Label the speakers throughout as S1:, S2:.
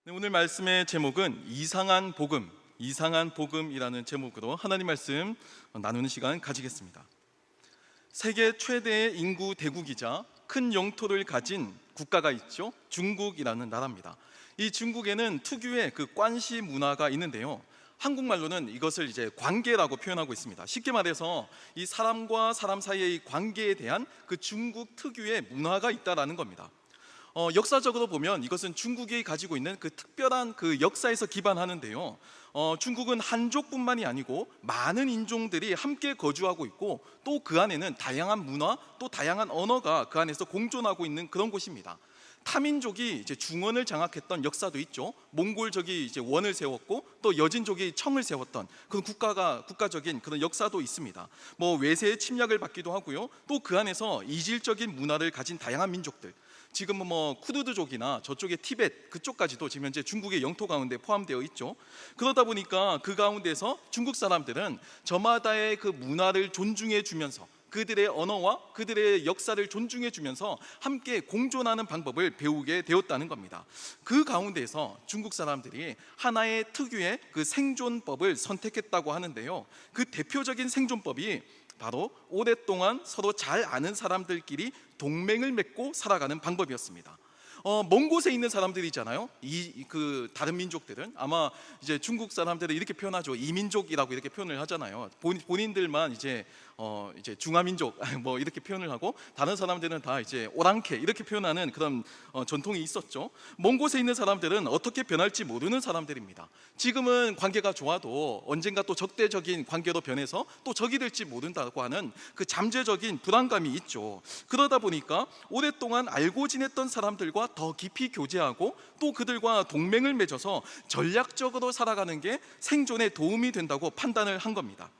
S1: 네, 오늘 말씀의 제목은 이상한 복음이라는 제목으로 하나님 말씀 나누는 시간 가지겠습니다. 세계 최대의 인구 대국이자 큰 영토를 가진 국가가 있죠. 중국이라는 나라입니다. 이 중국에는 특유의 그 관시 문화가 있는데요. 한국말로는 이것을 이제 관계라고 표현하고 있습니다. 쉽게 말해서 이 사람과 사람 사이의 관계에 대한 그 중국 특유의 문화가 있다라는 겁니다. 역사적으로 보면 이것은 중국이 가지고 있는 그 특별한 그 역사에서 기반하는데요. 중국은 한족뿐만이 아니고 많은 인종들이 함께 거주하고 있고 또 그 안에는 다양한 문화 또 다양한 언어가 그 안에서 공존하고 있는 그런 곳입니다. 타민족이 이제 중원을 장악했던 역사도 있죠. 몽골족이 이제 원을 세웠고 또 여진족이 청을 세웠던 그런 국가적인 그런 역사도 있습니다. 뭐 외세의 침략을 받기도 하고요. 또 그 안에서 이질적인 문화를 가진 다양한 민족들. 지금은 뭐 쿠르드족이나 저쪽의 티벳 그쪽까지도 지금 현재 중국의 영토 가운데 포함되어 있죠. 그러다 보니까 그 가운데서 중국 사람들은 저마다의 그 문화를 존중해 주면서 그들의 언어와 그들의 역사를 존중해 주면서 함께 공존하는 방법을 배우게 되었다는 겁니다. 그 가운데서 중국 사람들이 하나의 특유의 그 생존법을 선택했다고 하는데요. 그 대표적인 생존법이 바로 오랫동안 서로 잘 아는 사람들끼리 동맹을 맺고 살아가는 방법이었습니다. 먼 곳에 있는 사람들이잖아요. 그 다른 민족들은 아마 이제 중국 사람들은 이렇게 표현하죠. 이민족이라고 이렇게 표현을 하잖아요. 본인들만 이제 중화민족 뭐 이렇게 표현을 하고 다른 사람들은 다 이제 오랑캐 이렇게 표현하는 그런 전통이 있었죠. 먼 곳에 있는 사람들은 어떻게 변할지 모르는 사람들입니다. 지금은 관계가 좋아도 언젠가 또 적대적인 관계로 변해서 또 적이 될지 모른다고 하는 그 잠재적인 불안감이 있죠. 그러다 보니까 오랫동안 알고 지냈던 사람들과 더 깊이 교제하고 또 그들과 동맹을 맺어서 전략적으로 살아가는 게 생존에 도움이 된다고 판단을 한 겁니다.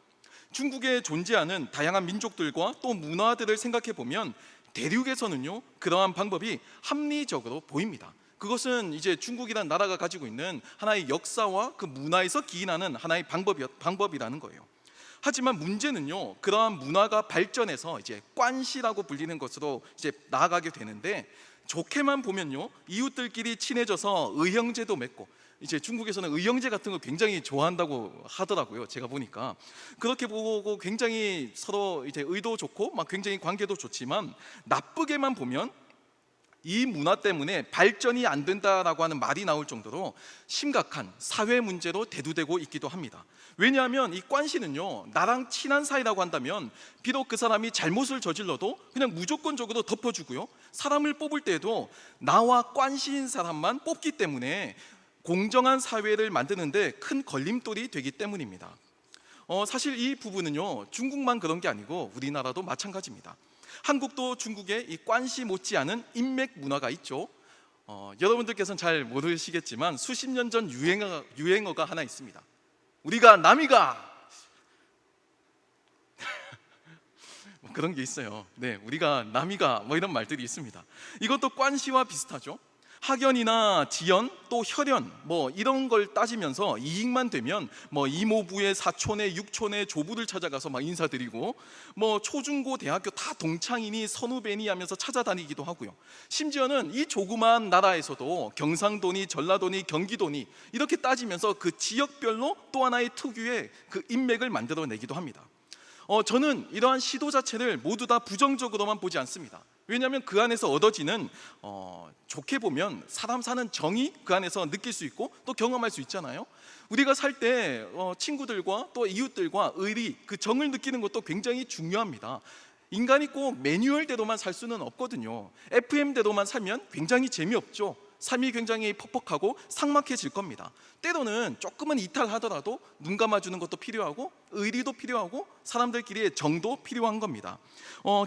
S1: 중국에 존재하는 다양한 민족들과 또 문화들을 생각해 보면 대륙에서는요 그러한 방법이 합리적으로 보입니다. 그것은 이제 중국이라는 나라가 가지고 있는 하나의 역사와 그 문화에서 기인하는 하나의 방법이라는 거예요. 하지만 문제는요 그러한 문화가 발전해서 이제 관시라고 불리는 것으로 이제 나아가게 되는데 좋게만 보면요 이웃들끼리 친해져서 의형제도 맺고 이제 중국에서는 의형제 같은 거 굉장히 좋아한다고 하더라고요. 제가 보니까 그렇게 보고 굉장히 서로 이제 의도 좋고 막 굉장히 관계도 좋지만 나쁘게만 보면 이 문화 때문에 발전이 안 된다라고 하는 말이 나올 정도로 심각한 사회 문제로 대두되고 있기도 합니다. 왜냐하면 이 관시는요 나랑 친한 사이라고 한다면 비록 그 사람이 잘못을 저질러도 그냥 무조건적으로 덮어주고요, 사람을 뽑을 때도 나와 관시인 사람만 뽑기 때문에 공정한 사회를 만드는데 큰 걸림돌이 되기 때문입니다. 사실 이 부분은요 중국만 그런 게 아니고 우리나라도 마찬가지입니다. 한국도 중국의 이 관시 못지않은 인맥 문화가 있죠. 여러분들께서는 잘 모르시겠지만 수십 년 전 유행어가 하나 있습니다. 우리가 남이가 뭐 그런 게 있어요. 네, 우리가 남이가 뭐 이런 말들이 있습니다. 이것도 관시와 비슷하죠. 학연이나 지연 또 혈연 뭐 이런 걸 따지면서 이익만 되면 뭐 이모부의 사촌의 육촌의 조부를 찾아가서 막 인사드리고 뭐 초중고 대학교 다 동창이니 선후배니 하면서 찾아다니기도 하고요. 심지어는 이 조그만 나라에서도 경상도니 전라도니 경기도니 이렇게 따지면서 그 지역별로 또 하나의 특유의 그 인맥을 만들어내기도 합니다. 저는 이러한 시도 자체를 모두 다 부정적으로만 보지 않습니다. 왜냐하면 그 안에서 얻어지는 좋게 보면 사람 사는 정의 그 안에서 느낄 수 있고 또 경험할 수 있잖아요. 우리가 살 때 친구들과 또 이웃들과 의리 그 정을 느끼는 것도 굉장히 중요합니다. 인간이 꼭 매뉴얼대로만 살 수는 없거든요. FM대로만 살면 굉장히 재미없죠. 삶이 굉장히 퍽퍽하고 삭막해질 겁니다. 때로는 조금은 이탈하더라도 눈 감아주는 것도 필요하고 의리도 필요하고 사람들끼리의 정도 필요한 겁니다.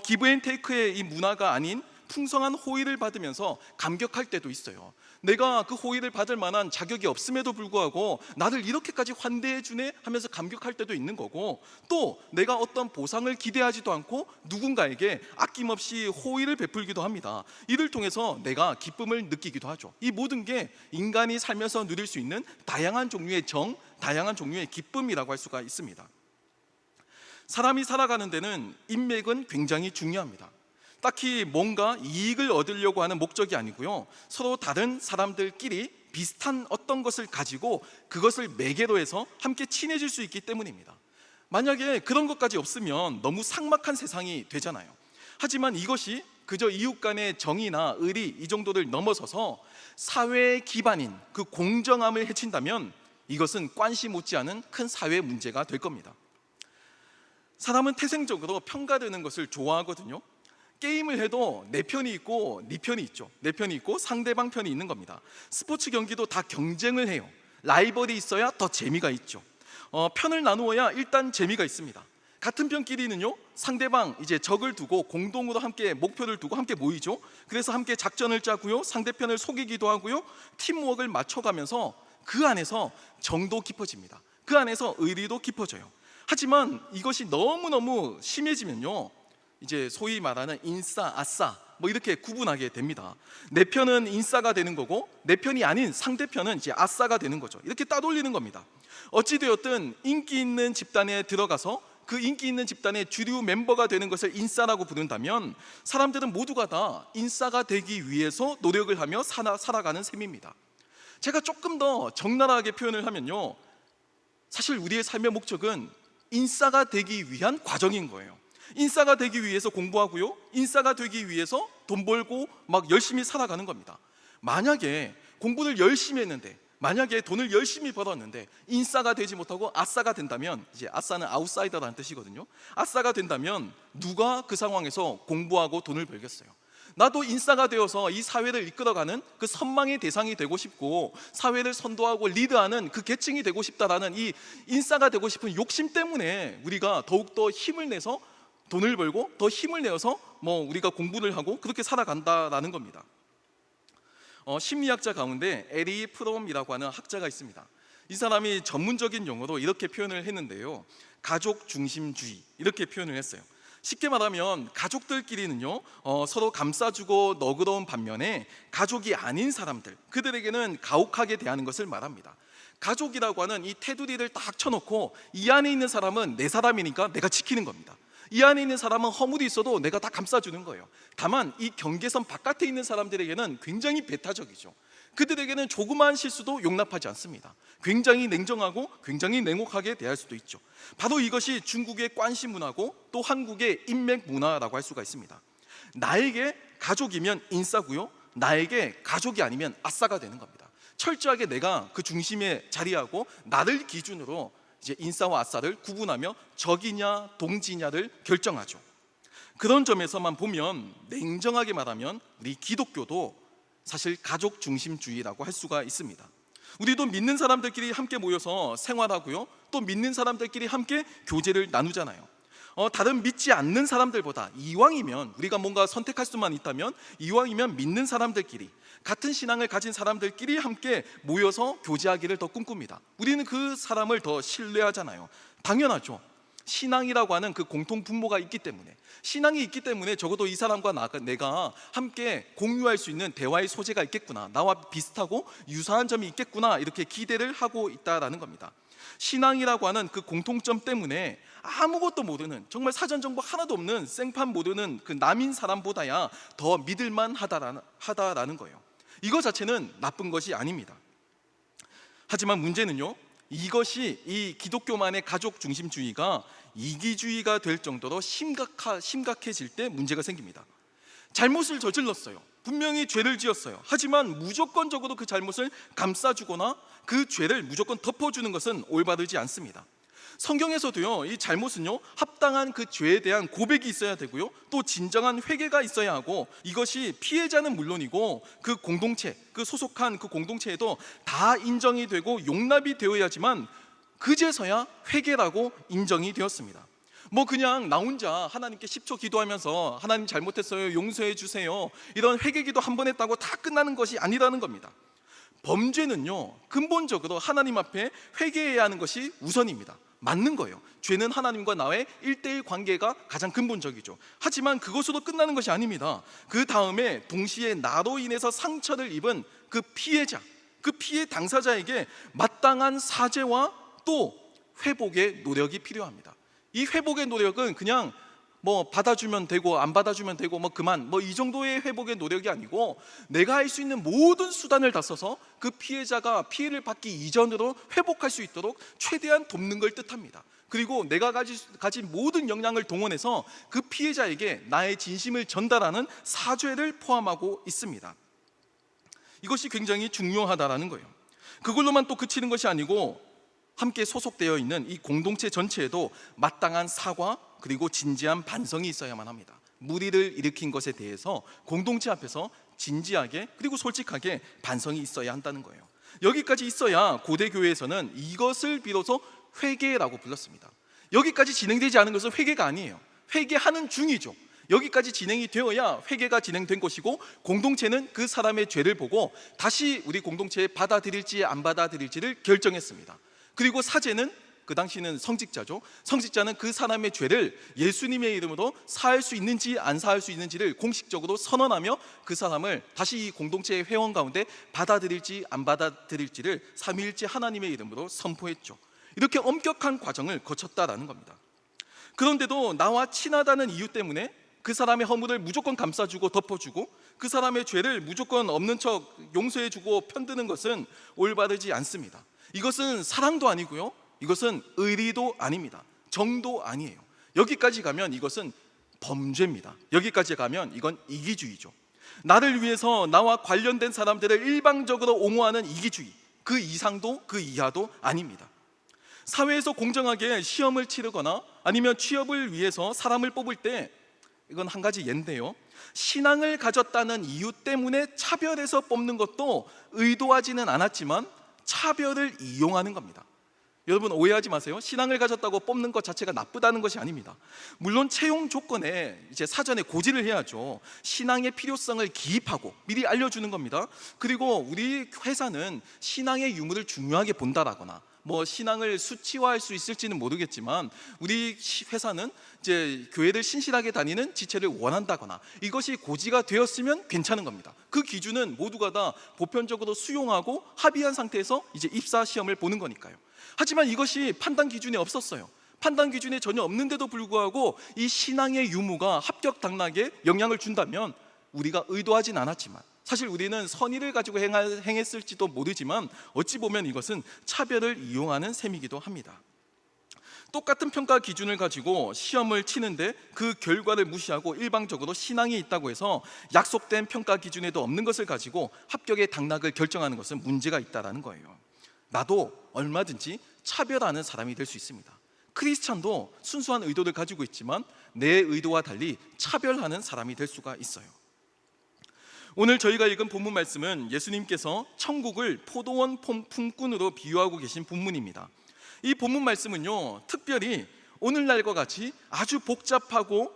S1: 기브앤테이크의 이 문화가 아닌 풍성한 호의를 받으면서 감격할 때도 있어요. 내가 그 호의를 받을 만한 자격이 없음에도 불구하고 나를 이렇게까지 환대해 주네 하면서 감격할 때도 있는 거고, 또 내가 어떤 보상을 기대하지도 않고 누군가에게 아낌없이 호의를 베풀기도 합니다. 이를 통해서 내가 기쁨을 느끼기도 하죠. 이 모든 게 인간이 살면서 누릴 수 있는 다양한 종류의 정, 다양한 종류의 기쁨이라고 할 수가 있습니다. 사람이 살아가는 데는 인맥은 굉장히 중요합니다. 딱히 뭔가 이익을 얻으려고 하는 목적이 아니고요, 서로 다른 사람들끼리 비슷한 어떤 것을 가지고 그것을 매개로 해서 함께 친해질 수 있기 때문입니다. 만약에 그런 것까지 없으면 너무 삭막한 세상이 되잖아요. 하지만 이것이 그저 이웃 간의 정의나 의리 이 정도를 넘어서서 사회의 기반인 그 공정함을 해친다면 이것은 관심 못지않은 큰 사회 문제가 될 겁니다. 사람은 태생적으로 평가되는 것을 좋아하거든요. 게임을 해도 내 편이 있고 네 편이 있죠. 내 편이 있고 상대방 편이 있는 겁니다. 스포츠 경기도 다 경쟁을 해요. 라이벌이 있어야 더 재미가 있죠. 편을 나누어야 일단 재미가 있습니다. 같은 편끼리는요, 상대방 이제 적을 두고 공동으로 함께 목표를 두고 함께 모이죠. 그래서 함께 작전을 짜고요, 상대편을 속이기도 하고요, 팀워크를 맞춰가면서 그 안에서 정도 깊어집니다. 그 안에서 의리도 깊어져요. 하지만 이것이 너무너무 심해지면요, 이제 소위 말하는 인싸, 아싸 뭐 이렇게 구분하게 됩니다. 내 편은 인싸가 되는 거고 내 편이 아닌 상대편은 이제 아싸가 되는 거죠. 이렇게 따돌리는 겁니다. 어찌되었든 인기 있는 집단에 들어가서 그 인기 있는 집단의 주류 멤버가 되는 것을 인싸라고 부른다면 사람들은 모두가 다 인싸가 되기 위해서 노력을 하며 살아가는 셈입니다. 제가 조금 더 적나라하게 표현을 하면요, 사실 우리의 삶의 목적은 인싸가 되기 위한 과정인 거예요. 인싸가 되기 위해서 공부하고요, 인싸가 되기 위해서 돈 벌고 막 열심히 살아가는 겁니다. 만약에 공부를 열심히 했는데, 만약에 돈을 열심히 벌었는데 인싸가 되지 못하고 아싸가 된다면, 이제 아싸는 아웃사이더라는 뜻이거든요. 아싸가 된다면 누가 그 상황에서 공부하고 돈을 벌겠어요? 나도 인싸가 되어서 이 사회를 이끌어가는 그 선망의 대상이 되고 싶고 사회를 선도하고 리드하는 그 계층이 되고 싶다라는 이 인싸가 되고 싶은 욕심 때문에 우리가 더욱더 힘을 내서 돈을 벌고 더 힘을 내어서 우리가 공부를 하고 그렇게 살아간다라는 겁니다. 심리학자 가운데 에리 프롬이라고 하는 학자가 있습니다. 이 사람이 전문적인 용어로 이렇게 표현을 했는데요, 가족 중심주의 이렇게 표현을 했어요. 쉽게 말하면 가족들끼리는요, 서로 감싸주고 너그러운 반면에 가족이 아닌 사람들, 그들에게는 가혹하게 대하는 것을 말합니다. 가족이라고 하는 이 테두리를 딱 쳐놓고 이 안에 있는 사람은 내 사람이니까 내가 지키는 겁니다. 이 안에 있는 사람은 허물이 있어도 내가 다 감싸주는 거예요. 다만 이 경계선 바깥에 있는 사람들에게는 굉장히 배타적이죠. 그들에게는 조그마한 실수도 용납하지 않습니다. 굉장히 냉정하고 굉장히 냉혹하게 대할 수도 있죠. 바로 이것이 중국의 관시 문화고 또 한국의 인맥 문화라고 할 수가 있습니다. 나에게 가족이면 인싸고요, 나에게 가족이 아니면 아싸가 되는 겁니다. 철저하게 내가 그 중심에 자리하고 나를 기준으로 이제 인싸와 아싸를 구분하며 적이냐 동지냐를 결정하죠. 그런 점에서만 보면 냉정하게 말하면 우리 기독교도 사실 가족 중심주의라고 할 수가 있습니다. 우리도 믿는 사람들끼리 함께 모여서 생활하고요, 또 믿는 사람들끼리 함께 교제를 나누잖아요. 다른 믿지 않는 사람들보다 이왕이면 우리가 뭔가 선택할 수만 있다면 이왕이면 믿는 사람들끼리, 같은 신앙을 가진 사람들끼리 함께 모여서 교제하기를 더 꿈꿉니다. 우리는 그 사람을 더 신뢰하잖아요. 당연하죠. 신앙이라고 하는 그 공통 분모가 있기 때문에, 신앙이 있기 때문에 적어도 이 사람과 내가 함께 공유할 수 있는 대화의 소재가 있겠구나, 나와 비슷하고 유사한 점이 있겠구나, 이렇게 기대를 하고 있다라는 겁니다. 신앙이라고 하는 그 공통점 때문에 아무것도 모르는, 정말 사전 정보 하나도 없는 생판 모르는 그 남인 사람보다야 더 믿을만 하다라는 거예요. 이거 자체는 나쁜 것이 아닙니다. 하지만 문제는요, 이것이 이 기독교만의 가족 중심주의가 이기주의가 될 정도로 심각해질 때 문제가 생깁니다. 잘못을 저질렀어요. 분명히 죄를 지었어요. 하지만 무조건적으로 그 잘못을 감싸주거나 그 죄를 무조건 덮어주는 것은 올바르지 않습니다. 성경에서도요, 이 잘못은요, 합당한 그 죄에 대한 고백이 있어야 되고요, 또 진정한 회개가 있어야 하고, 이것이 피해자는 물론이고 그 공동체, 그 소속한 그 공동체에도 다 인정이 되고 용납이 되어야지만 그제서야 회개라고 인정이 되었습니다. 그냥 나 혼자 하나님께 10초 기도하면서 하나님 잘못했어요, 용서해 주세요, 이런 회개기도 한 번 했다고 다 끝나는 것이 아니라는 겁니다. 범죄는요, 근본적으로 하나님 앞에 회개해야 하는 것이 우선입니다. 맞는 거예요. 죄는 하나님과 나의 1:1 관계가 가장 근본적이죠. 하지만 그것으로 끝나는 것이 아닙니다. 그 다음에 동시에 나로 인해서 상처를 입은 그 피해자, 그 피해 당사자에게 마땅한 사죄와 또 회복의 노력이 필요합니다. 이 회복의 노력은 그냥 뭐 받아주면 되고 안 받아주면 되고 뭐 그만 뭐 이 정도의 회복의 노력이 아니고 내가 할 수 있는 모든 수단을 다 써서 그 피해자가 피해를 받기 이전으로 회복할 수 있도록 최대한 돕는 걸 뜻합니다. 그리고 내가 가진 모든 역량을 동원해서 그 피해자에게 나의 진심을 전달하는 사죄를 포함하고 있습니다. 이것이 굉장히 중요하다라는 거예요. 그걸로만 또 그치는 것이 아니고 함께 소속되어 있는 이 공동체 전체에도 마땅한 사과 그리고 진지한 반성이 있어야만 합니다. 무리를 일으킨 것에 대해서 공동체 앞에서 진지하게 그리고 솔직하게 반성이 있어야 한다는 거예요. 여기까지 있어야 고대 교회에서는 이것을 비로소 회개라고 불렀습니다. 여기까지 진행되지 않은 것은 회개가 아니에요. 회개하는 중이죠. 여기까지 진행이 되어야 회개가 진행된 것이고 공동체는 그 사람의 죄를 보고 다시 우리 공동체에 받아들일지 안 받아들일지를 결정했습니다. 그리고 사제는 그 당시는 성직자죠. 성직자는 그 사람의 죄를 예수님의 이름으로 사할 수 있는지 안 사할 수 있는지를 공식적으로 선언하며 그 사람을 다시 이 공동체의 회원 가운데 받아들일지 안 받아들일지를 삼위일체 하나님의 이름으로 선포했죠. 이렇게 엄격한 과정을 거쳤다라는 겁니다. 그런데도 나와 친하다는 이유 때문에 그 사람의 허물을 무조건 감싸주고 덮어주고 그 사람의 죄를 무조건 없는 척 용서해주고 편드는 것은 올바르지 않습니다. 이것은 사랑도 아니고요, 이것은 의리도 아닙니다. 정도 아니에요. 여기까지 가면 이것은 범죄입니다. 여기까지 가면 이건 이기주의죠. 나를 위해서 나와 관련된 사람들을 일방적으로 옹호하는 이기주의, 그 이상도 그 이하도 아닙니다. 사회에서 공정하게 시험을 치르거나 아니면 취업을 위해서 사람을 뽑을 때, 이건 한 가지 예인데요, 신앙을 가졌다는 이유 때문에 차별해서 뽑는 것도 의도하지는 않았지만 차별을 이용하는 겁니다. 여러분 오해하지 마세요. 신앙을 가졌다고 뽑는 것 자체가 나쁘다는 것이 아닙니다. 물론 채용 조건에 이제 사전에 고지를 해야죠. 신앙의 필요성을 기입하고 미리 알려주는 겁니다. 그리고 우리 회사는 신앙의 유무를 중요하게 본다라거나 뭐 신앙을 수치화할 수 있을지는 모르겠지만 우리 회사는 이제 교회를 신실하게 다니는 지체를 원한다거나 이것이 고지가 되었으면 괜찮은 겁니다. 그 기준은 모두가 다 보편적으로 수용하고 합의한 상태에서 이제 입사 시험을 보는 거니까요. 하지만 이것이 판단 기준이 없었어요. 판단 기준이 전혀 없는데도 불구하고 이 신앙의 유무가 합격 당락에 영향을 준다면 우리가 의도하진 않았지만 사실 우리는 선의를 가지고 행했을지도 모르지만 어찌 보면 이것은 차별을 이용하는 셈이기도 합니다. 똑같은 평가 기준을 가지고 시험을 치는데 그 결과를 무시하고 일방적으로 신앙이 있다고 해서 약속된 평가 기준에도 없는 것을 가지고 합격의 당락을 결정하는 것은 문제가 있다는 거예요. 나도 얼마든지 차별하는 사람이 될 수 있습니다. 크리스찬도 순수한 의도를 가지고 있지만 내 의도와 달리 차별하는 사람이 될 수가 있어요. 오늘 저희가 읽은 본문 말씀은 예수님께서 천국을 포도원 품꾼으로 비유하고 계신 본문입니다. 이 본문 말씀은요, 특별히 오늘날과 같이 아주 복잡하고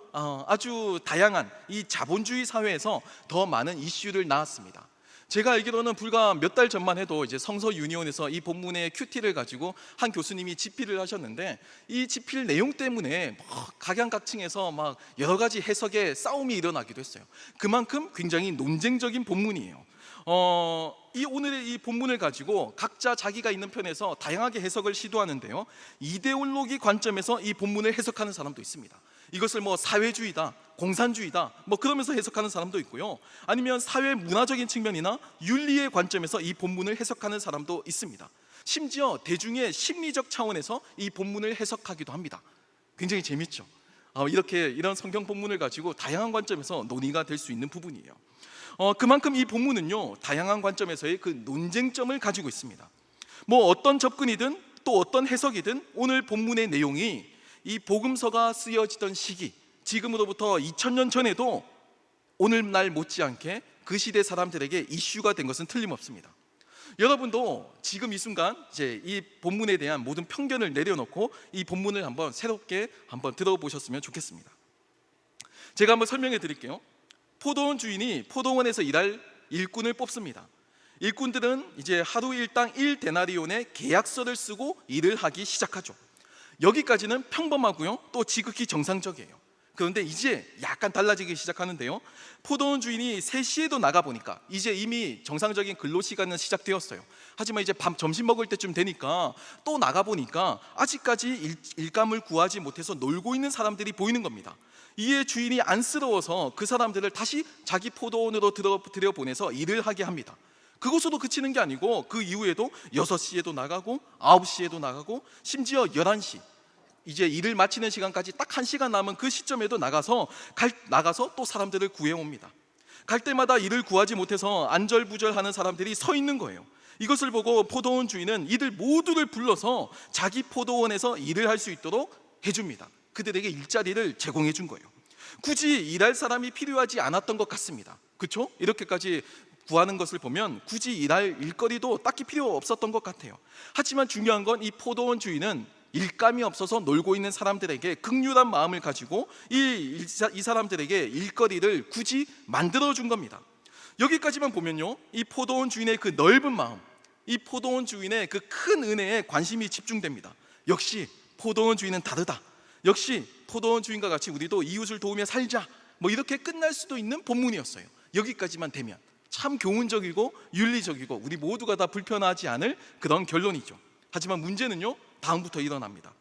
S1: 아주 다양한 이 자본주의 사회에서 더 많은 이슈를 낳았습니다. 제가 알기로는 불과 몇 달 전만 해도 이제 성서 유니온에서 이 본문의 큐티를 가지고 한 교수님이 집필을 하셨는데 이 집필 내용 때문에 각양각층에서 막 여러 가지 해석의 싸움이 일어나기도 했어요. 그만큼 굉장히 논쟁적인 본문이에요. 이 오늘의 이 본문을 가지고 각자 자기가 있는 편에서 다양하게 해석을 시도하는데요, 이데올로기 관점에서 이 본문을 해석하는 사람도 있습니다. 이것을 뭐 사회주의다, 공산주의다 뭐 그러면서 해석하는 사람도 있고요, 아니면 사회 문화적인 측면이나 윤리의 관점에서 이 본문을 해석하는 사람도 있습니다. 심지어 대중의 심리적 차원에서 이 본문을 해석하기도 합니다. 굉장히 재밌죠. 이런 성경 본문을 가지고 다양한 관점에서 논의가 될 수 있는 부분이에요. 그만큼 이 본문은요, 다양한 관점에서의 그 논쟁점을 가지고 있습니다. 뭐 어떤 접근이든 또 어떤 해석이든 오늘 본문의 내용이 이 복음서가 쓰여지던 시기, 지금으로부터 2000년 전에도 오늘날 못지않게 그 시대 사람들에게 이슈가 된 것은 틀림없습니다. 여러분도 지금 이 순간 이제 이 본문에 대한 모든 편견을 내려놓고 이 본문을 한번 새롭게 한번 들어보셨으면 좋겠습니다. 제가 한번 설명해 드릴게요. 포도원 주인이 포도원에서 일할 일꾼을 뽑습니다. 일꾼들은 이제 하루 일당 1데나리온의 계약서를 쓰고 일을 하기 시작하죠. 여기까지는 평범하고요, 또 지극히 정상적이에요. 그런데 이제 약간 달라지기 시작하는데요, 포도원 주인이 3시에도 나가보니까 이제 이미 정상적인 근로시간은 시작되었어요. 하지만 이제 점심 먹을 때쯤 되니까 또 나가보니까 아직까지 일감을 구하지 못해서 놀고 있는 사람들이 보이는 겁니다. 이에 주인이 안쓰러워서 그 사람들을 다시 자기 포도원으로 들여보내서 일을 하게 합니다. 그것으로 그치는 게 아니고 그 이후에도 6시에도 나가고 9시에도 나가고 심지어 11시, 이제 일을 마치는 시간까지 딱 1시간 남은 그 시점에도 나가서 또 사람들을 구해옵니다. 갈 때마다 일을 구하지 못해서 안절부절하는 사람들이 서 있는 거예요. 이것을 보고 포도원 주인은 이들 모두를 불러서 자기 포도원에서 일을 할 수 있도록 해줍니다. 그들에게 일자리를 제공해 준 거예요. 굳이 일할 사람이 필요하지 않았던 것 같습니다. 그렇죠? 이렇게까지 구하는 것을 보면 굳이 일할 일거리도 딱히 필요 없었던 것 같아요. 하지만 중요한 건 이 포도원 주인은 일감이 없어서 놀고 있는 사람들에게 긍휼한 마음을 가지고 이 사람들에게 일거리를 굳이 만들어 준 겁니다. 여기까지만 보면요, 이 포도원 주인의 그 넓은 마음, 이 포도원 주인의 그 큰 은혜에 관심이 집중됩니다. 역시 포도원 주인은 다르다. 역시 포도원 주인과 같이 우리도 이웃을 도우며 살자. 뭐 이렇게 끝날 수도 있는 본문이었어요. 여기까지만 되면 참 교훈적이고 윤리적이고 우리 모두가 다 불편하지 않을 그런 결론이죠. 하지만 문제는요, 다음부터 일어납니다.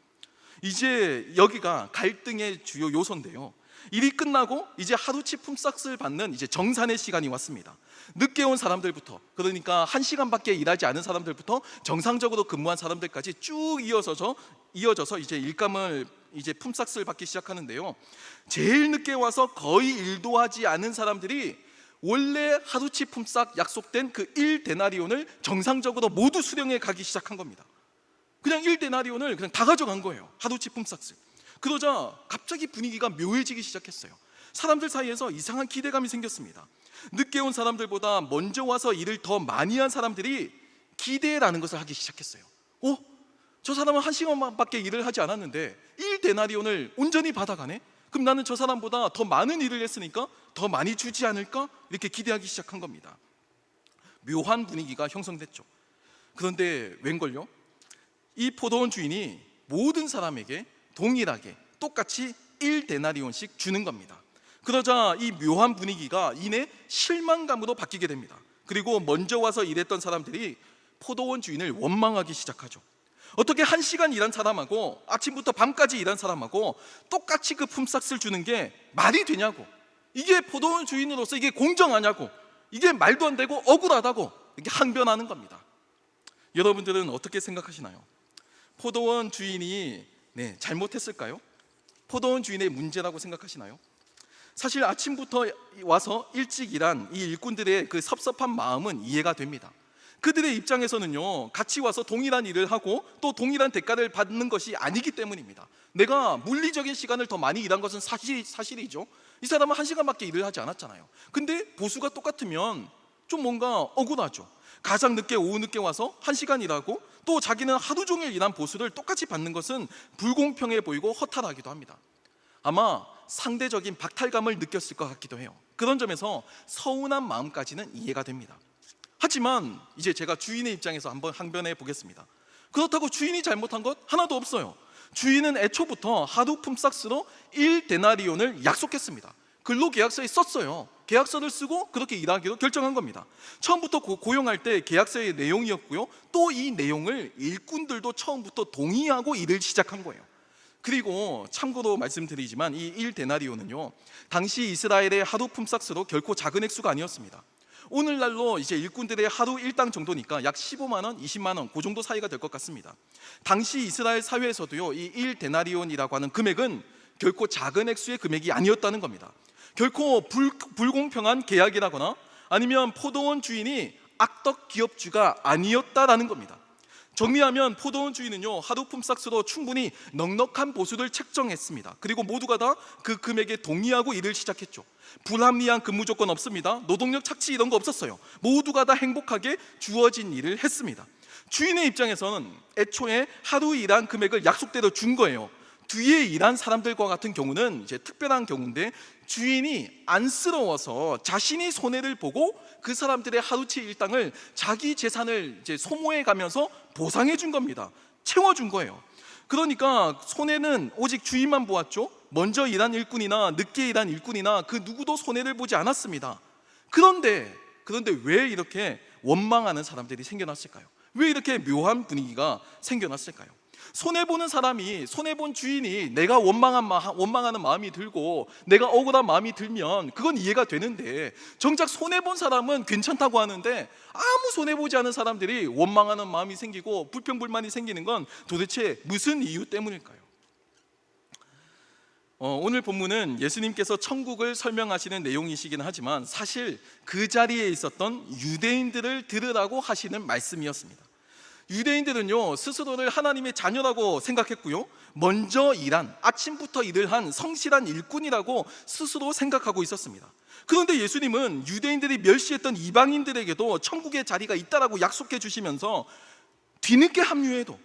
S1: 이제 여기가 갈등의 주요 요소인데요, 일이 끝나고 이제 하루치 품삯을 받는 이제 정산의 시간이 왔습니다. 늦게 온 사람들부터, 그러니까 1시간밖에 일하지 않은 사람들부터 정상적으로 근무한 사람들까지 쭉 이어져서 이제 일감을, 이제 품삯을 받기 시작하는데요, 제일 늦게 와서 거의 일도 하지 않은 사람들이 원래 하루치 품삯 약속된 그 1데나리온을 정상적으로 모두 수령해 가기 시작한 겁니다. 그냥 1데나리온을 그냥 다 가져간 거예요, 하루치 품삯을. 그러자 갑자기 분위기가 묘해지기 시작했어요. 사람들 사이에서 이상한 기대감이 생겼습니다. 늦게 온 사람들보다 먼저 와서 일을 더 많이 한 사람들이 기대라는 것을 하기 시작했어요. 저 사람은 1시간밖에 일을 하지 않았는데 1데나리온을 온전히 받아가네? 그럼 나는 저 사람보다 더 많은 일을 했으니까 더 많이 주지 않을까? 이렇게 기대하기 시작한 겁니다. 묘한 분위기가 형성됐죠. 그런데 웬걸요? 이 포도원 주인이 모든 사람에게 동일하게 똑같이 1데나리온씩 주는 겁니다. 그러자 이 묘한 분위기가 이내 실망감으로 바뀌게 됩니다. 그리고 먼저 와서 일했던 사람들이 포도원 주인을 원망하기 시작하죠. 어떻게 1시간 일한 사람하고 아침부터 밤까지 일한 사람하고 똑같이 그 품삯을 주는 게 말이 되냐고, 이게 포도원 주인으로서 이게 공정하냐고, 이게 말도 안 되고 억울하다고 이렇게 항변하는 겁니다. 여러분들은 어떻게 생각하시나요? 포도원 주인이 잘못했을까요? 포도원 주인의 문제라고 생각하시나요? 사실 아침부터 와서 일찍 일한 이 일꾼들의 그 섭섭한 마음은 이해가 됩니다. 그들의 입장에서는요, 같이 와서 동일한 일을 하고 또 동일한 대가를 받는 것이 아니기 때문입니다. 내가 물리적인 시간을 더 많이 일한 것은 사실이죠. 이 사람은 1시간밖에 일을 하지 않았잖아요. 근데 보수가 똑같으면 좀 뭔가 억울하죠. 가장 늦게 오후 늦게 와서 1시간 일하고 또 자기는 하루 종일 일한 보수를 똑같이 받는 것은 불공평해 보이고 허탈하기도 합니다. 아마 상대적인 박탈감을 느꼈을 것 같기도 해요. 그런 점에서 서운한 마음까지는 이해가 됩니다. 하지만 이제 제가 주인의 입장에서 한번 항변해 보겠습니다. 그렇다고 주인이 잘못한 것 하나도 없어요. 주인은 애초부터 하루 품삯으로 1데나리온을 약속했습니다. 근로계약서에 썼어요. 계약서를 쓰고 그렇게 일하기로 결정한 겁니다. 처음부터 고용할 때 계약서의 내용이었고요, 또 이 내용을 일꾼들도 처음부터 동의하고 일을 시작한 거예요. 그리고 참고로 말씀드리지만 이 1데나리온은요, 당시 이스라엘의 하루 품삯으로 결코 작은 액수가 아니었습니다. 오늘날로 이제 일꾼들의 하루 일당 정도니까 약 15만 원, 20만 원, 그 정도 사이가 될 것 같습니다. 당시 이스라엘 사회에서도요, 이 1데나리온이라고 하는 금액은 결코 작은 액수의 금액이 아니었다는 겁니다. 결코 불공평한 계약이라거나 아니면 포도원 주인이 악덕 기업주가 아니었다라는 겁니다. 정리하면 포도원 주인은요, 하루 품삯으로 충분히 넉넉한 보수를 책정했습니다. 그리고 모두가 다 그 금액에 동의하고 일을 시작했죠. 불합리한 근무 조건 없습니다. 노동력 착취 이런 거 없었어요. 모두가 다 행복하게 주어진 일을 했습니다. 주인의 입장에서는 애초에 하루 일한 금액을 약속대로 준 거예요. 뒤에 일한 사람들과 같은 경우는 이제 특별한 경우인데, 주인이 안쓰러워서 자신이 손해를 보고 그 사람들의 하루치 일당을 자기 재산을 이제 소모해 가면서 보상해 준 겁니다. 채워준 거예요. 그러니까 손해는 오직 주인만 보았죠. 먼저 일한 일꾼이나 늦게 일한 일꾼이나 그 누구도 손해를 보지 않았습니다. 그런데 왜 이렇게 원망하는 사람들이 생겨났을까요? 왜 이렇게 묘한 분위기가 생겨났을까요? 손해보는 사람이, 손해본 주인이 내가 원망하는 마음이 들고 내가 억울한 마음이 들면 그건 이해가 되는데, 정작 손해본 사람은 괜찮다고 하는데 아무 손해보지 않은 사람들이 원망하는 마음이 생기고 불평불만이 생기는 건 도대체 무슨 이유 때문일까요? 오늘 본문은 예수님께서 천국을 설명하시는 내용이시긴 하지만 사실 그 자리에 있었던 유대인들을 들으라고 하시는 말씀이었습니다. 유대인들은요, 스스로를 하나님의 자녀라고 생각했고요, 먼저 일한, 아침부터 일을 한 성실한 일꾼이라고 스스로 생각하고 있었습니다. 그런데 예수님은 유대인들이 멸시했던 이방인들에게도 천국의 자리가 있다라고 약속해 주시면서 뒤늦게 합류해도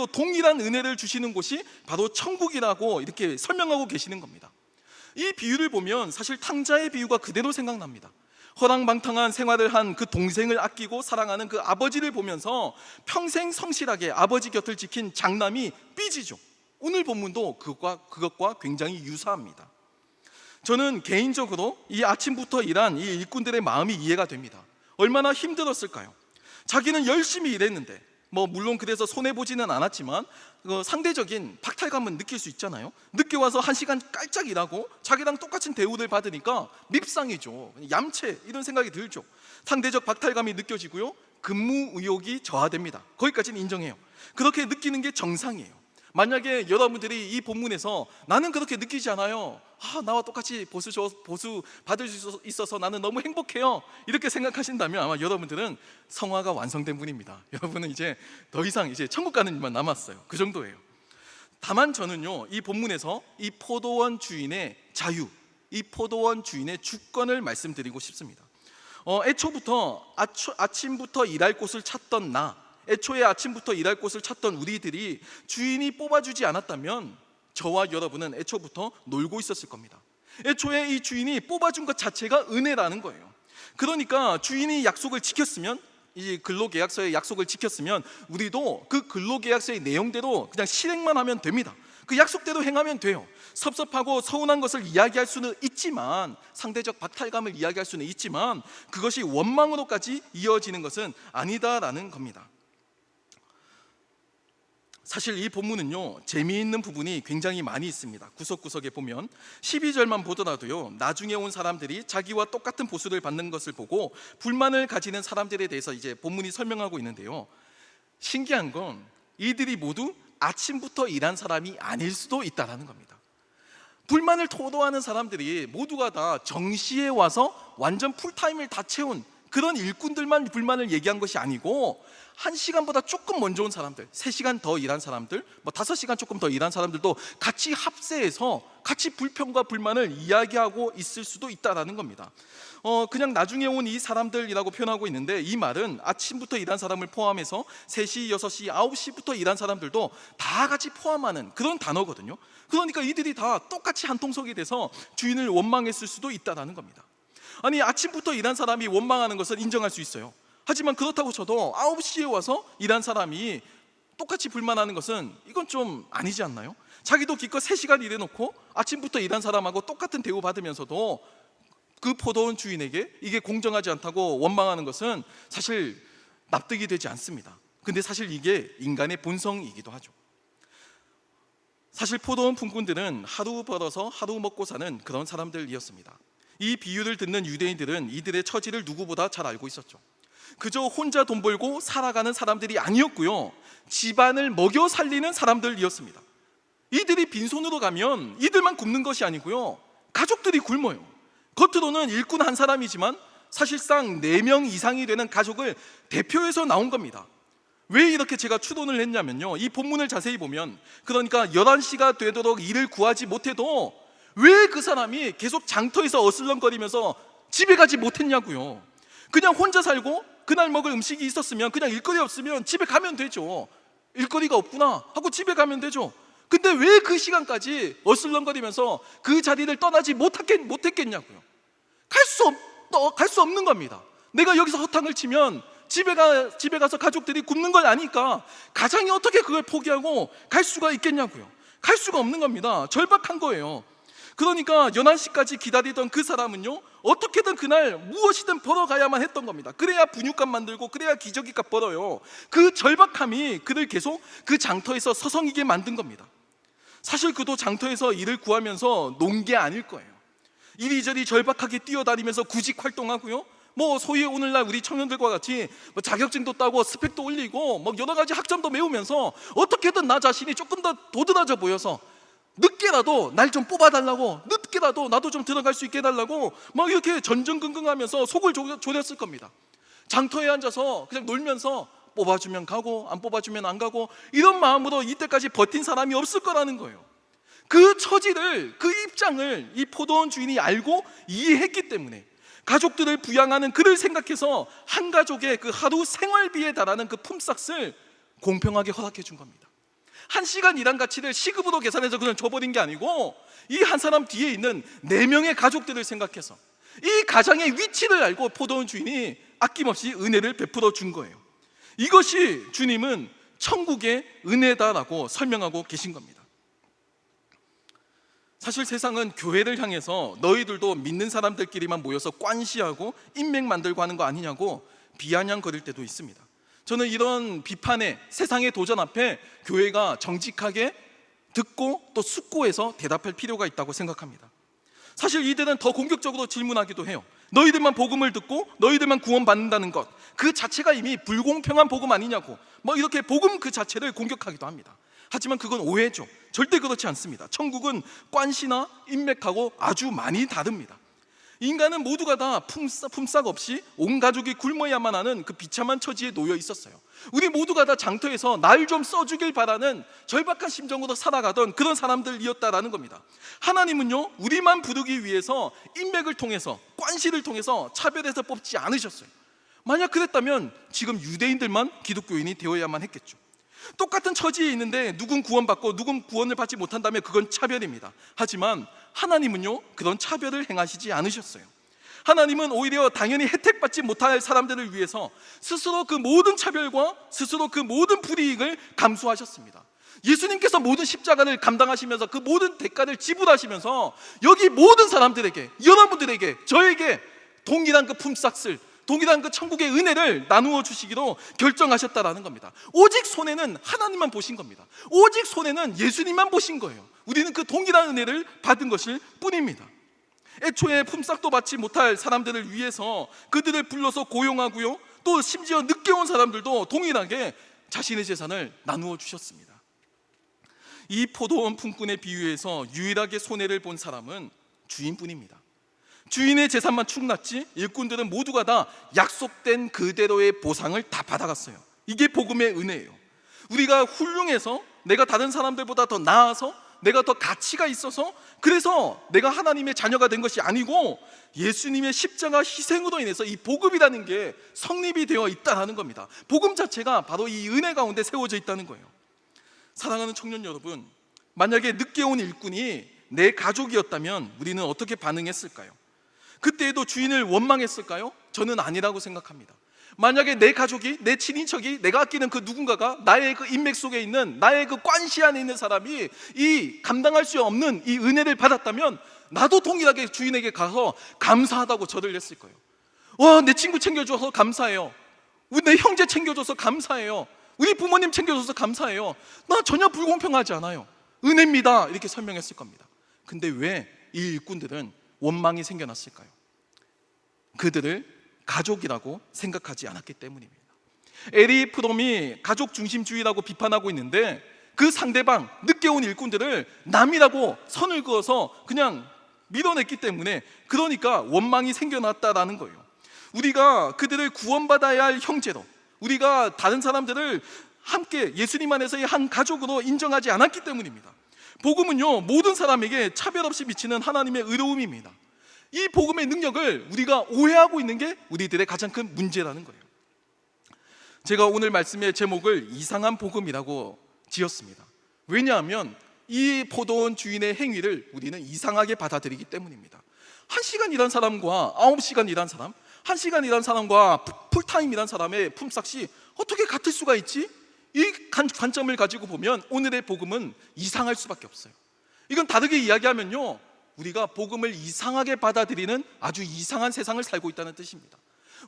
S1: 동일한 은혜를 주시는 곳이 바로 천국이라고 이렇게 설명하고 계시는 겁니다. 이 비유를 보면 사실 탕자의 비유가 그대로 생각납니다. 허랑방탕한 생활을 한 그 동생을 아끼고 사랑하는 그 아버지를 보면서 평생 성실하게 아버지 곁을 지킨 장남이 삐지죠. 오늘 본문도 그것과 굉장히 유사합니다. 저는 개인적으로 이 아침부터 일한 이 일꾼들의 마음이 이해가 됩니다. 얼마나 힘들었을까요? 자기는 열심히 일했는데, 물론 그래서 손해보지는 않았지만 상대적인 박탈감은 느낄 수 있잖아요. 늦게 와서 1시간 깔짝 일하고 자기랑 똑같은 대우를 받으니까 밉상이죠. 얌체, 이런 생각이 들죠. 상대적 박탈감이 느껴지고요, 근무 의욕이 저하됩니다. 거기까지는 인정해요. 그렇게 느끼는 게 정상이에요. 만약에 여러분들이 이 본문에서 나는 그렇게 느끼지 않아요, 나와 똑같이 보수 받을 수 있어서 나는 너무 행복해요, 이렇게 생각하신다면 아마 여러분들은 성화가 완성된 분입니다. 여러분은 이제 더 이상 천국 가는 일만 남았어요. 그 정도예요. 다만 저는요, 이 본문에서 이 포도원 주인의 자유, 이 포도원 주인의 주권을 말씀드리고 싶습니다. 아침부터 일할 곳을 찾던 애초에 아침부터 일할 곳을 찾던 우리들이 주인이 뽑아주지 않았다면 저와 여러분은 애초부터 놀고 있었을 겁니다. 애초에 이 주인이 뽑아준 것 자체가 은혜라는 거예요. 그러니까 주인이 약속을 지켰으면, 이 근로계약서의 약속을 지켰으면 우리도 그 근로계약서의 내용대로 그냥 실행만 하면 됩니다. 그 약속대로 행하면 돼요. 섭섭하고 서운한 것을 이야기할 수는 있지만, 상대적 박탈감을 이야기할 수는 있지만 그것이 원망으로까지 이어지는 것은 아니다라는 겁니다. 사실 이 본문은요, 재미있는 부분이 굉장히 많이 있습니다. 구석구석에 보면 12절만 보더라도요, 나중에 온 사람들이 자기와 똑같은 보수를 받는 것을 보고 불만을 가지는 사람들에 대해서 이제 본문이 설명하고 있는데요, 신기한 건 이들이 모두 아침부터 일한 사람이 아닐 수도 있다는 겁니다. 불만을 토로하는 사람들이 모두가 다 정시에 와서 완전 풀타임을 다 채운 그런 일꾼들만 불만을 얘기한 것이 아니고, 1시간보다 조금 먼저 온 사람들, 3시간 더 일한 사람들, 5시간 조금 더 일한 사람들도 같이 합세해서 같이 불평과 불만을 이야기하고 있을 수도 있다는 겁니다. 그냥 나중에 온 이 사람들이라고 표현하고 있는데, 이 말은 아침부터 일한 사람을 포함해서 3시, 6시, 9시부터 일한 사람들도 다 같이 포함하는 그런 단어거든요. 그러니까 이들이 다 똑같이 한 통속이 돼서 주인을 원망했을 수도 있다는 겁니다. 아니, 아침부터 일한 사람이 원망하는 것을 인정할 수 있어요. 하지만 그렇다고 쳐도 9시에 와서 일한 사람이 똑같이 불만하는 것은 이건 좀 아니지 않나요? 자기도 기껏 3시간 일해놓고 아침부터 일한 사람하고 똑같은 대우 받으면서도 그 포도원 주인에게 이게 공정하지 않다고 원망하는 것은 사실 납득이 되지 않습니다. 근데 사실 이게 인간의 본성이기도 하죠. 사실 포도원 품꾼들은 하루 벌어서 하루 먹고 사는 그런 사람들이었습니다. 이 비유를 듣는 유대인들은 이들의 처지를 누구보다 잘 알고 있었죠. 그저 혼자 돈 벌고 살아가는 사람들이 아니었고요, 집안을 먹여 살리는 사람들이었습니다. 이들이 빈손으로 가면 이들만 굶는 것이 아니고요, 가족들이 굶어요. 겉으로는 일꾼 한 사람이지만 사실상 4명 이상이 되는 가족을 대표해서 나온 겁니다. 왜 이렇게 제가 추론을 했냐면요, 이 본문을 자세히 보면, 그러니까 11시가 되도록 일을 구하지 못해도 왜 그 사람이 계속 장터에서 어슬렁거리면서 집에 가지 못했냐고요. 그냥 혼자 살고 그날 먹을 음식이 있었으면, 그냥 일거리 없으면 집에 가면 되죠. 일거리가 없구나 하고 집에 가면 되죠. 근데 왜 그 시간까지 어슬렁거리면서 그 자리를 떠나지 못했겠냐고요. 갈 수 없는 겁니다. 내가 여기서 허탕을 치면 집에 가서 가족들이 굶는 걸 아니까 가장이 어떻게 그걸 포기하고 갈 수가 있겠냐고요. 갈 수가 없는 겁니다. 절박한 거예요. 그러니까 11시까지 기다리던 그 사람은요, 어떻게든 그날 무엇이든 벌어가야만 했던 겁니다. 그래야 분유값 만들고 그래야 기저귀값 벌어요. 그 절박함이 그를 계속 그 장터에서 서성이게 만든 겁니다. 사실 그도 장터에서 일을 구하면서 논 게 아닐 거예요. 이리저리 절박하게 뛰어다니면서 구직 활동하고요, 소위 오늘날 우리 청년들과 같이 자격증도 따고 스펙도 올리고 여러 가지 학점도 메우면서 어떻게든 나 자신이 조금 더 도드라져 보여서 늦게라도 날 좀 뽑아달라고, 늦게라도 나도 좀 들어갈 수 있게 해달라고 이렇게 전전긍긍하면서 속을 졸였을 겁니다. 장터에 앉아서 그냥 놀면서 뽑아주면 가고 안 뽑아주면 안 가고, 이런 마음으로 이때까지 버틴 사람이 없을 거라는 거예요. 그 처지를, 그 입장을 이 포도원 주인이 알고 이해했기 때문에 가족들을 부양하는 그를 생각해서 한 가족의 그 하루 생활비에 달하는 그 품삯을 공평하게 허락해 준 겁니다. 1시간 일한 가치를 시급으로 계산해서 그냥 줘버린 게 아니고, 이 한 사람 뒤에 있는 4명의 가족들을 생각해서 이 가장의 위치를 알고 포도원 주인이 아낌없이 은혜를 베풀어 준 거예요. 이것이 주님은 천국의 은혜다라고 설명하고 계신 겁니다. 사실 세상은 교회를 향해서 너희들도 믿는 사람들끼리만 모여서 관시하고 인맥 만들고 하는 거 아니냐고 비아냥거릴 때도 있습니다. 저는 이런 비판에, 세상의 도전 앞에 교회가 정직하게 듣고 또 숙고해서 대답할 필요가 있다고 생각합니다. 사실 이들은 더 공격적으로 질문하기도 해요. 너희들만 복음을 듣고 너희들만 구원받는다는 것, 그 자체가 이미 불공평한 복음 아니냐고 이렇게 복음 그 자체를 공격하기도 합니다. 하지만 그건 오해죠. 절대 그렇지 않습니다. 천국은 관시나 인맥하고 아주 많이 다릅니다. 인간은 모두가 다 품삯 없이 온 가족이 굶어야만 하는 그 비참한 처지에 놓여 있었어요. 우리 모두가 다 장터에서 날 좀 써주길 바라는 절박한 심정으로 살아가던 그런 사람들이었다라는 겁니다. 하나님은요, 우리만 부르기 위해서 인맥을 통해서, 관시를 통해서 차별해서 뽑지 않으셨어요. 만약 그랬다면 지금 유대인들만 기독교인이 되어야만 했겠죠. 똑같은 처지에 있는데 누군 구원받고 누군 구원을 받지 못한다면 그건 차별입니다. 하지만 하나님은요, 그런 차별을 행하시지 않으셨어요. 하나님은 오히려 당연히 혜택받지 못할 사람들을 위해서 스스로 그 모든 차별과 스스로 그 모든 불이익을 감수하셨습니다. 예수님께서 모든 십자가를 감당하시면서 그 모든 대가를 지불하시면서 여기 모든 사람들에게, 여러분들에게, 저에게 동일한 그 품삯을, 동일한 그 천국의 은혜를 나누어 주시기로 결정하셨다라는 겁니다. 오직 손해는 하나님만 보신 겁니다. 오직 손해는 예수님만 보신 거예요. 우리는 그 동일한 은혜를 받은 것일 뿐입니다. 애초에 품삯도 받지 못할 사람들을 위해서 그들을 불러서 고용하고요, 또 심지어 늦게 온 사람들도 동일하게 자신의 재산을 나누어 주셨습니다. 이 포도원 품꾼의 비유에서 유일하게 손해를 본 사람은 주인뿐입니다. 주인의 재산만 축났지 일꾼들은 모두가 다 약속된 그대로의 보상을 다 받아갔어요. 이게 복음의 은혜예요. 우리가 훌륭해서, 내가 다른 사람들보다 더 나아서, 내가 더 가치가 있어서, 그래서 내가 하나님의 자녀가 된 것이 아니고 예수님의 십자가 희생으로 인해서 이 복음이라는 게 성립이 되어 있다는 겁니다. 복음 자체가 바로 이 은혜 가운데 세워져 있다는 거예요. 사랑하는 청년 여러분, 만약에 늦게 온 일꾼이 내 가족이었다면 우리는 어떻게 반응했을까요? 그때에도 주인을 원망했을까요? 저는 아니라고 생각합니다. 만약에 내 가족이, 내 친인척이, 내가 아끼는 그 누군가가 나의 그 인맥 속에 있는, 나의 그 관시 안에 있는 사람이 이 감당할 수 없는 이 은혜를 받았다면 나도 동일하게 주인에게 가서 감사하다고 절을 했을 거예요. 와, 내 친구 챙겨줘서 감사해요. 내 형제 챙겨줘서 감사해요. 우리 부모님 챙겨줘서 감사해요. 나 전혀 불공평하지 않아요. 은혜입니다. 이렇게 설명했을 겁니다. 근데 왜 이 일꾼들은 원망이 생겨났을까요? 그들을 가족이라고 생각하지 않았기 때문입니다. 에리 프롬이 가족 중심주의라고 비판하고 있는데 그 상대방, 늦게 온 일꾼들을 남이라고 선을 그어서 그냥 밀어냈기 때문에, 그러니까 원망이 생겨났다라는 거예요. 우리가 그들을 구원받아야 할 형제로, 우리가 다른 사람들을 함께 예수님 안에서의 한 가족으로 인정하지 않았기 때문입니다. 복음은요, 모든 사람에게 차별 없이 미치는 하나님의 의로움입니다. 이 복음의 능력을 우리가 오해하고 있는 게 우리들의 가장 큰 문제라는 거예요. 제가 오늘 말씀의 제목을 이상한 복음이라고 지었습니다. 왜냐하면 이 포도원 주인의 행위를 우리는 이상하게 받아들이기 때문입니다. 1시간 일한 사람과 9시간 일한 사람, 1시간 일한 사람과 풀타임 일한 사람의 품삯이 어떻게 같을 수가 있지? 이 관점을 가지고 보면 오늘의 복음은 이상할 수밖에 없어요. 이건 다르게 이야기하면요, 우리가 복음을 이상하게 받아들이는 아주 이상한 세상을 살고 있다는 뜻입니다.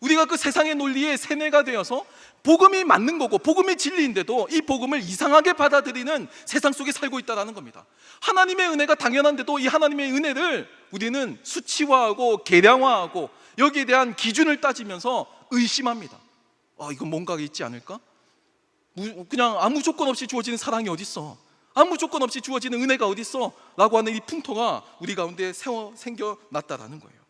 S1: 우리가 그 세상의 논리에 세뇌가 되어서 복음이 맞는 거고 복음이 진리인데도 이 복음을 이상하게 받아들이는 세상 속에 살고 있다는 겁니다. 하나님의 은혜가 당연한데도 이 하나님의 은혜를 우리는 수치화하고 계량화하고 여기에 대한 기준을 따지면서 의심합니다. 이건 뭔가 있지 않을까? 그냥 아무 조건 없이 주어지는 사랑이 어딨어? 아무 조건 없이 주어지는 은혜가 어딨어? 라고 하는 이 풍토가 우리 가운데 생겨났다라는 거예요.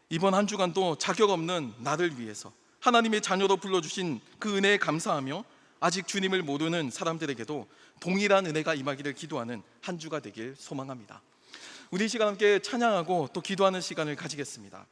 S1: 이번 한 주간도 자격 없는 나를 위해서 하나님의 자녀로 불러주신 그 은혜에 감사하며 아직 주님을 모르는 사람들에게도 동일한 은혜가 임하기를 기도하는 한 주가 되길 소망합니다. 우리 이 시간 함께 찬양하고 또 기도하는 시간을 가지겠습니다.